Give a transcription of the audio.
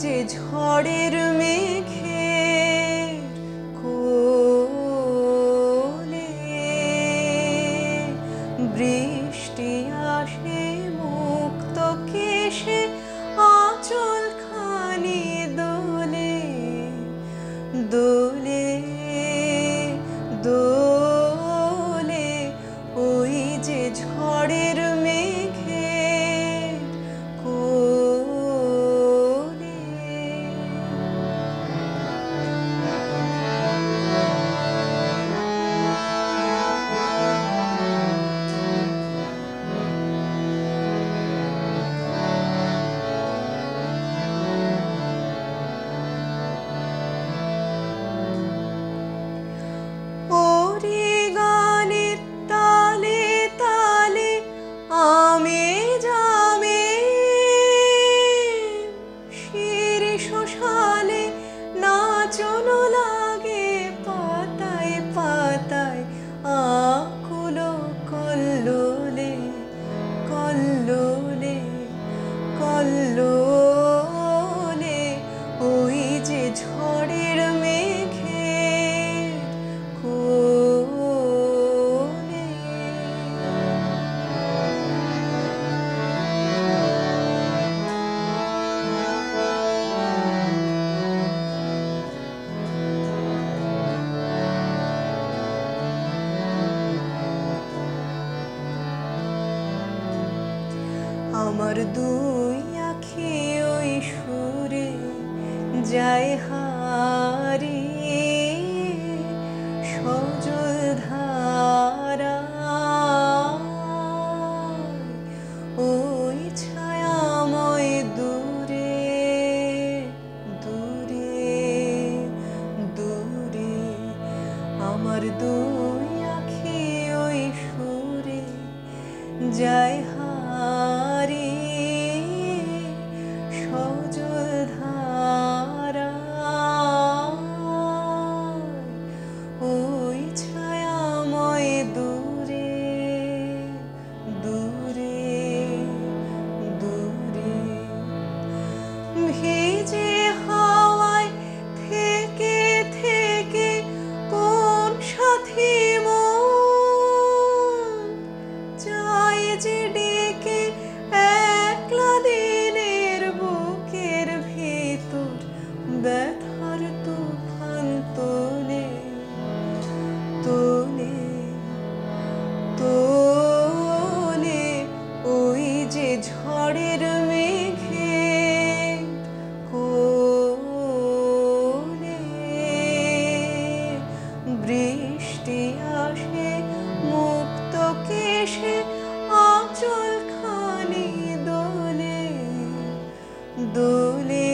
যে ঝড়ের মেঘের কোলে বৃষ্টি আসে মুক্ত কেশে আঁচল খানি দোলে দোলে দোলে ওই যে ঝড়ের মেঘের কোলে। ওরে গানের তালে তালে আমেজামে শিরীষ শালে নাচন লাগে পাতায় পাতায় আকুল কল্লোলে কল্লোলে কল্লোলে ওই যে ঝড়ের মেঘের কোলে। আমার দুই আঁখি ওই সুরে যায় হারিয়ে সজল ধারা ওই ছায়াময় দূরে দূরে দূরে আমার দুই আঁখি ওই সুরে যায় হারিয়ে সজল ধারা ওই ছায়াময় দূরে দূরে দূরে ভিজে হাওয়ায় থেকে থেকে কোন সাথী মন চায় যে ডেকে একলা দিনের বুকের ভিতর ব্যথার তুফান তোলে তোলে তোলে ওই যে ঝড়ের মেঘের কোলে বৃষ্টি আসে মুক্ত কেশে আঁচল খানি দোলে দোলে